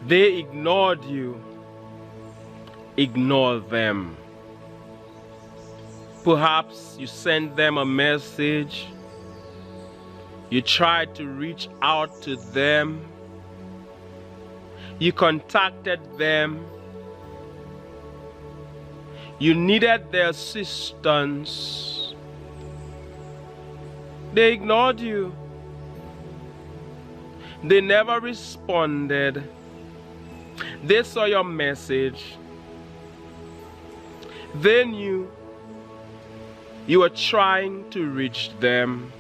They ignored you. Ignore them. Perhaps you sent them a message. You tried to reach out to them. You contacted them. You needed their assistance. They ignored you. They never responded. They saw your message. They knew you were trying to reach them.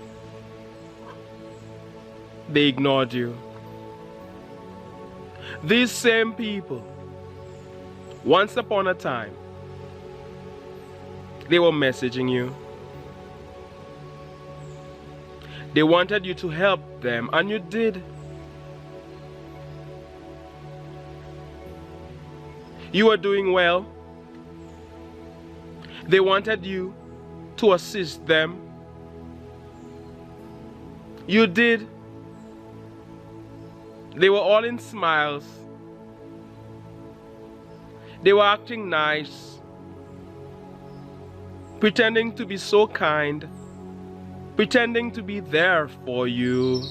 They ignored you. These same people, once upon a time, they were messaging you. They wanted you to help them, and you did. You were doing well. They wanted you to assist them. You did. They were all in smiles. They were acting nice, pretending to be so kind, pretending to be there for you.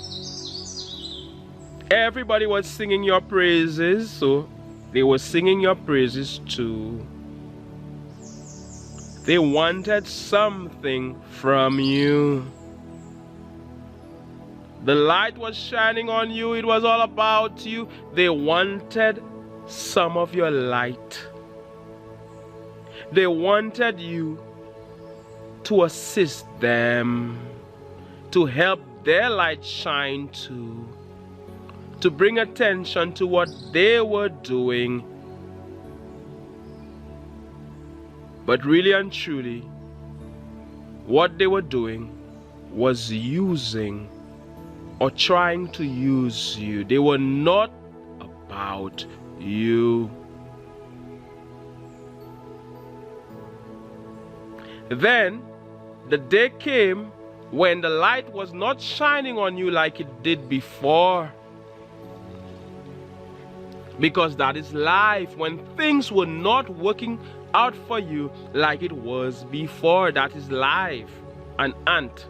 Everybody was singing your praises, so they were singing your praises too. They wanted something from you. The light was shining on you. It was all about you. They wanted some of your light. They wanted you to assist them, to help their light shine too, to bring attention to what they were doing. But really and truly, what they were doing was using or trying to use you. They were not about you. Then the day came when the light was not shining on you like it did before. Because that is life. When things were not working out for you like it was before, that is life. An ant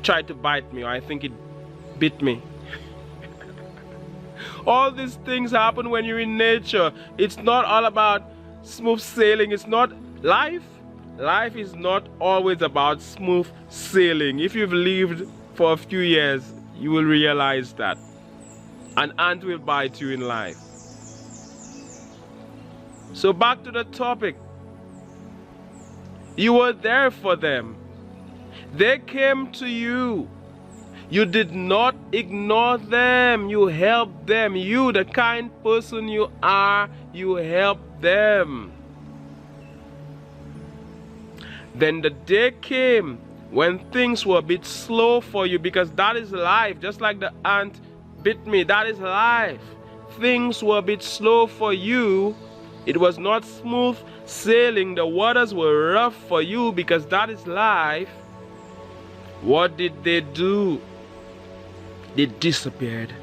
tried to bite me, or I think it bit me. All these things happen when you're in nature. It's not all about smooth sailing. It's not life. Life is not always about smooth sailing. If you've lived for a few years, you will realize that an ant will bite you in life. So back to the topic. You were there for them. They came to you. You did not ignore them. You helped them. You, the kind person you are, you helped them. Then the day came when things were a bit slow for you, because that is life. Just like the ant bit me, that is life. Things were a bit slow for you. It was not smooth sailing. The waters were rough for you, because that is life. What did they do? They disappeared.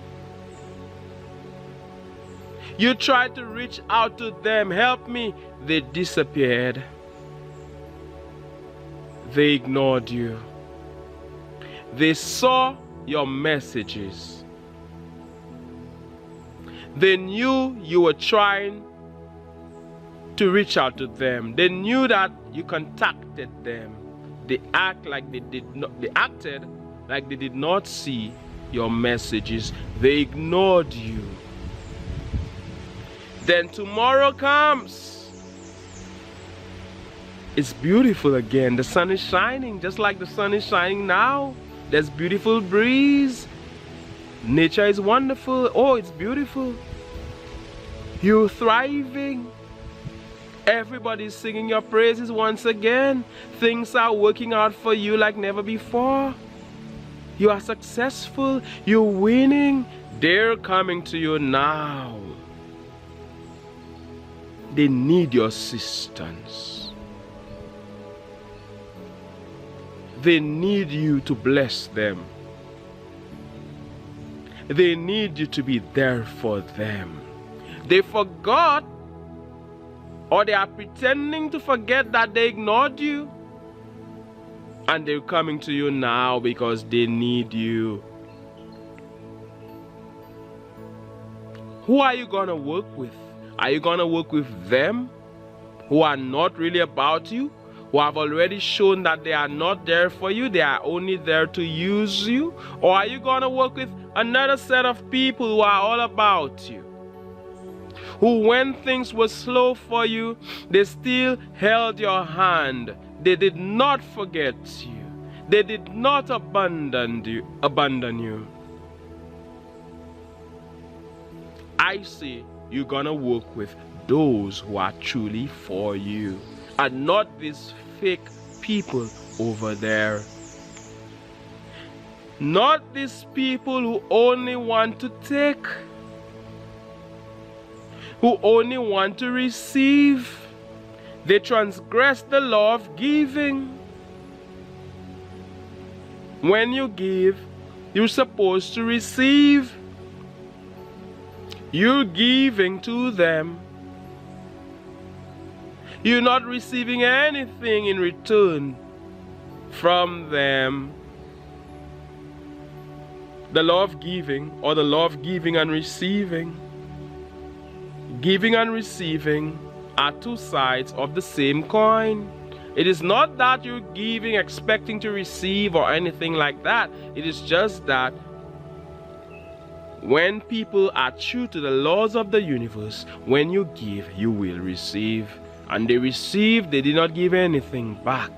You tried to reach out to them, help me. They disappeared. They ignored you. They saw your messages. They knew you were trying to reach out to them. They knew that you contacted them. They acted like they did not see your messages. They ignored you. Then tomorrow comes. It's beautiful again. The sun is shining just like the sun is shining now. There's beautiful breeze. Nature is wonderful. Oh, it's beautiful. You're thriving. Everybody's singing your praises once again. Things are working out for you like never before. You are successful. You're winning. They're coming to you now. They need your assistance. They need you to bless them. They need you to be there for them. They forgot, or they are pretending to forget that they ignored you. And they're coming to you now because they need you. Who are you going to work with? Are you going to work with them who are not really about you? Who have already shown that they are not there for you, they are only there to use you? Or are you going to work with another set of people who are all about you? Who, when things were slow for you, they still held your hand. They did not forget you. They did not abandon you. I say you're going to work with those who are truly for you, and not these fake people over there. Not these people who only want to take, who only want to receive. They transgress the law of giving. When you give, you're supposed to receive. You're giving to them. You're not receiving anything in return from them. The law of giving, or the law of giving and receiving. Giving and receiving are two sides of the same coin. It is not that you're giving expecting to receive or anything like that. It is just that when people are true to the laws of the universe, when you give, you will receive. And they received, they did not give anything back.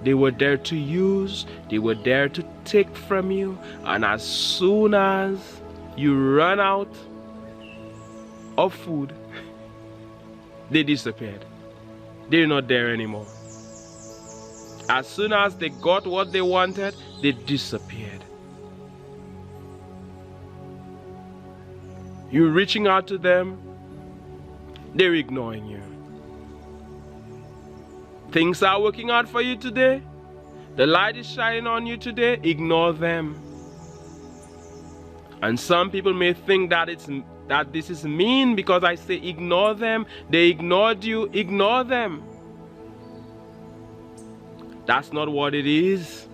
They were there to use, they were there to take from you. And as soon as you run out of food, they disappeared. They're not there anymore. As soon as they got what they wanted, they disappeared. You're reaching out to them, they're ignoring you. Things are working out for you today. The light is shining on you today. Ignore them. And some people may think that this is mean because I say ignore them. They ignored you. Ignore them. That's not what it is.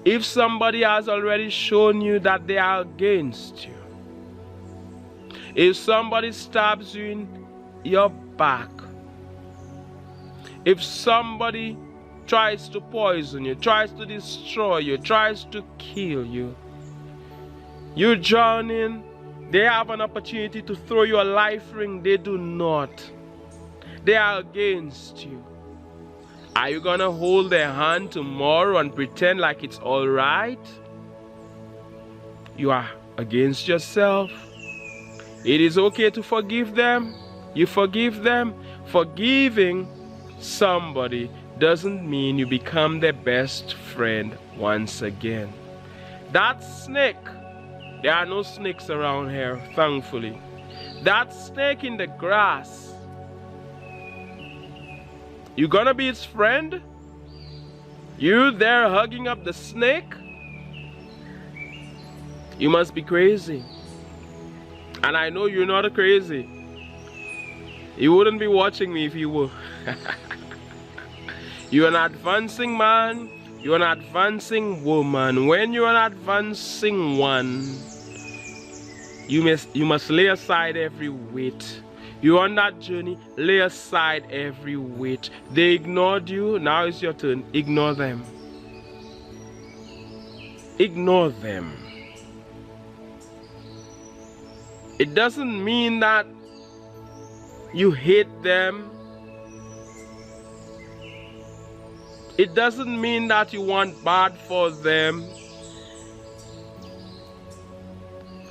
If somebody has already shown you that they are against you, if somebody stabs you in your back, if somebody tries to poison you, tries to destroy you, tries to kill you, you're drowning, they have an opportunity to throw you a life ring. They do not. They are against you. Are you going to hold their hand tomorrow and pretend like it's all right? You are against yourself. It is okay to forgive them. You forgive them. Forgiving somebody doesn't mean you become their best friend once again. That snake, there are no snakes around here, thankfully. That snake in the grass, you gonna be its friend? You there hugging up the snake? You must be crazy. And I know you're not crazy. You wouldn't be watching me if you were. You're an advancing man. You're an advancing woman. When you're an advancing one, you must lay aside every weight. You're on that journey. Lay aside every weight. They ignored you. Now it's your turn. Ignore them. Ignore them. It doesn't mean that you hate them. It doesn't mean that you want bad for them.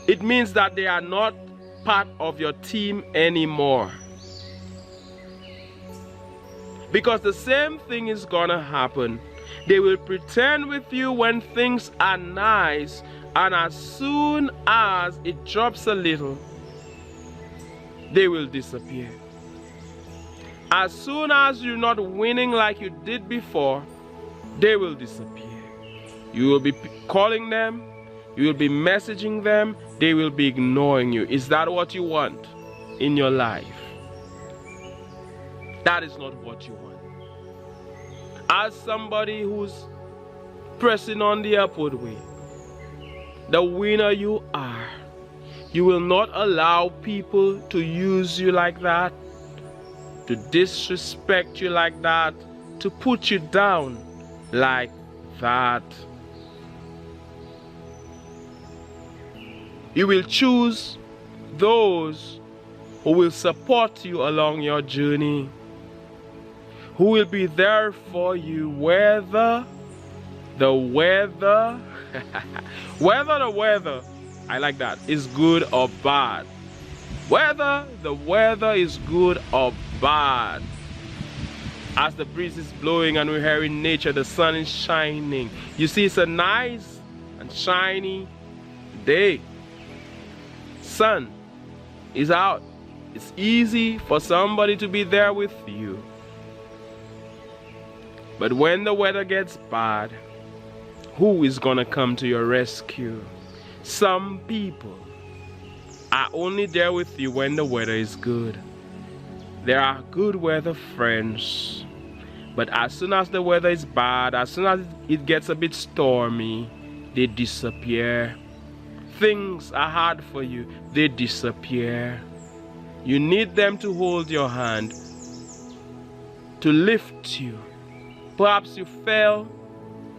It means that they are not part of your team anymore. Because the same thing is gonna happen. They will pretend with you when things are nice, and as soon as it drops a little, they will disappear. As soon as you're not winning like you did before, they will disappear. You will be calling them, You will be messaging them, they will be ignoring you. Is that what you want in your life? That is not what you want. As somebody who's pressing on the upward way, the winner you are, you will not allow people to use you like that, to disrespect you like that, to put you down like that. You will choose those who will support you along your journey, who will be there for you whether the weather I like that, is good or bad. Whether the weather is good or bad. As the breeze is blowing and we're hearing nature, the sun is shining. You see, it's a nice and shiny day. Sun is out. It's easy for somebody to be there with you. But when the weather gets bad, who is gonna come to your rescue? Some people are only there with you when the weather is good. There are good weather friends, but as soon as the weather is bad, as soon as it gets a bit stormy, they disappear. Things are hard for you, they disappear. You need them to hold your hand, to lift you. Perhaps you fell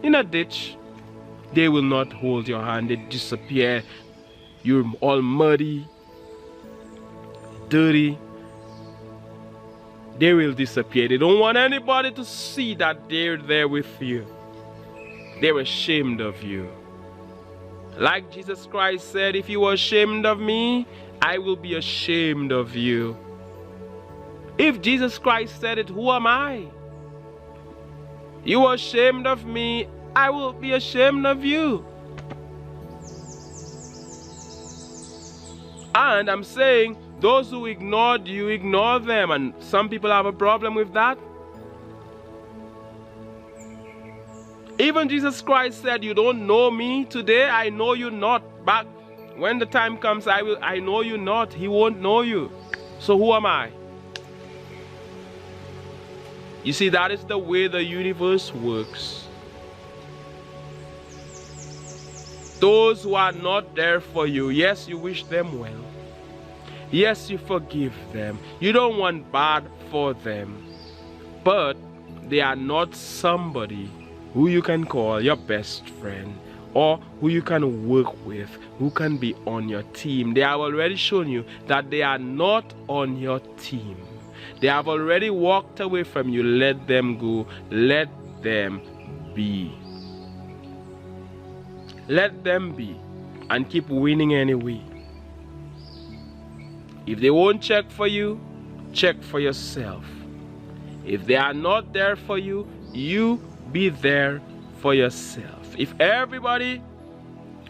in a ditch. They will not hold your hand, they disappear. You're all muddy, dirty. They will disappear. They don't want anybody to see that they're there with you. They're ashamed of you. Like Jesus Christ said, if you are ashamed of me, I will be ashamed of you. If Jesus Christ said it, who am I? You are ashamed of me, I will be ashamed of you. And I'm saying, those who ignored you, ignore them. And some people have a problem with that. Even Jesus Christ said, you don't know me today, I know you not. But when the time comes, I know you not. He won't know you. So who am I? You see, that is the way the universe works. Those who are not there for you, yes, you wish them well. Yes, you forgive them. You don't want bad for them. But they are not somebody who you can call your best friend or who you can work with, who can be on your team. They have already shown you that they are not on your team. They have already walked away from you. Let them go. Let them be. Let them be and keep winning anyway. If they won't check for you, check for yourself. If they are not there for you, you be there for yourself. If everybody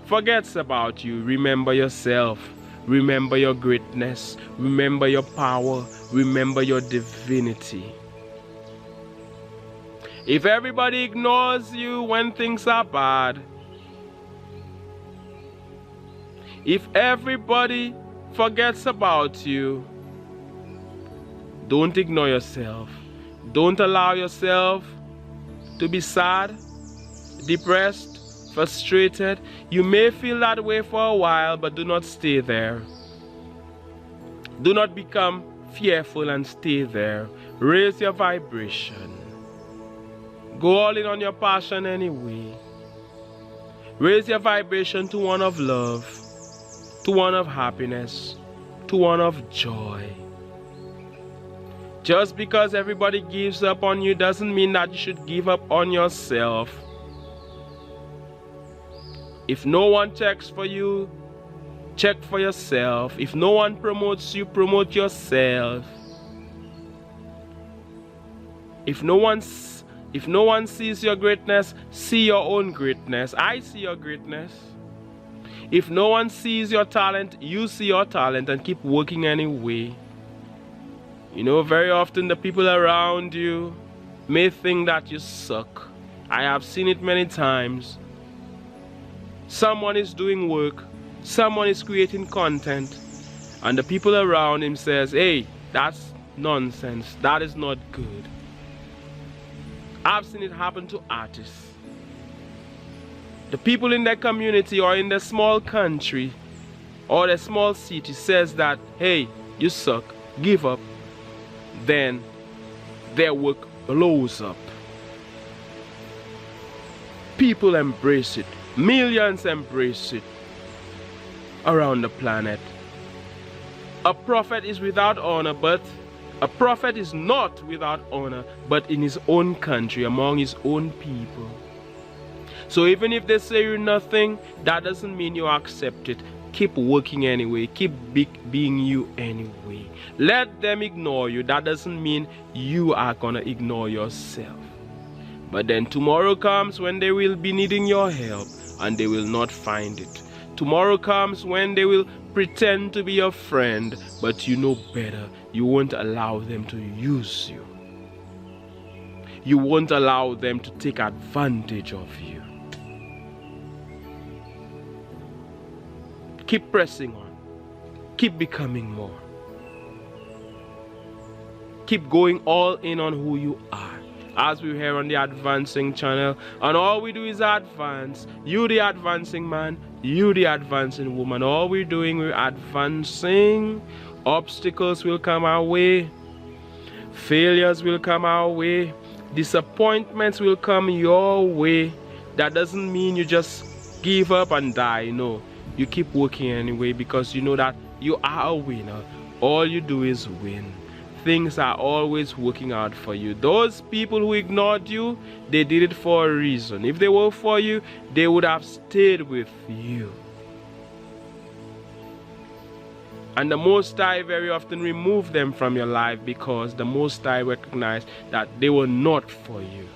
forgets about you, remember yourself. Remember your greatness. Remember your power. Remember your divinity. If everybody ignores you when things are bad, if everybody forgets about you, don't ignore yourself. Don't allow yourself to be sad, depressed, frustrated. You may feel that way for a while, but do not stay there. Do not become fearful and stay there. Raise your vibration. Go all in on your passion anyway. Raise your vibration to one of love, to one of happiness, to one of joy. Just because everybody gives up on you doesn't mean that you should give up on yourself. If no one checks for you, check for yourself. If no one promotes you, promote yourself. If no one sees your greatness, see your own greatness. I see your greatness. If no one sees your talent, you see your talent and keep working anyway. You know, very often the people around you may think that you suck. I have seen it many times. Someone is doing work, someone is creating content, and the people around him says, hey, that's nonsense, that is not good. I've seen it happen to artists. The people in their community or in their small country or their small city says that, hey, you suck, give up. Then their work blows up. People embrace it. Millions embrace it around the planet. A prophet is without honor, but a prophet is not without honor, but in his own country, among his own people. So even if they say you're nothing, that doesn't mean you accept it. Keep working anyway. Keep being you anyway. Let them ignore you. That doesn't mean you are gonna ignore yourself. But then tomorrow comes when they will be needing your help and they will not find it. Tomorrow comes when they will pretend to be your friend, but you know better. You won't allow them to use you. You won't allow them to take advantage of you. Keep pressing on. Keep becoming more. Keep going all in on who you are. As we're here on the Advancing channel, and all we do is advance. You the advancing man, you the advancing woman. All we're doing, we're advancing. Obstacles will come our way. Failures will come our way. Disappointments will come your way. That doesn't mean you just give up and die. No, you keep working anyway, because you know that you are a winner. All you do is win. Things are always working out for you. Those people who ignored you, they did it for a reason. If they were for you, they would have stayed with you. And the Most High very often remove them from your life, because the Most High recognize that they were not for you.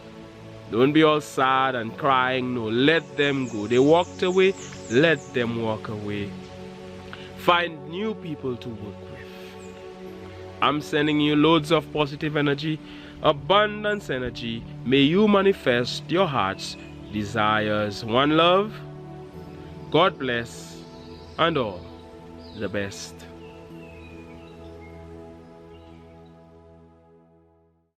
Don't be all sad and crying. No, let them go. They walked away. Let them walk away. Find new people to work with. I'm sending you loads of positive energy, abundance energy. May you manifest your heart's desires. One love, God bless, and all the best.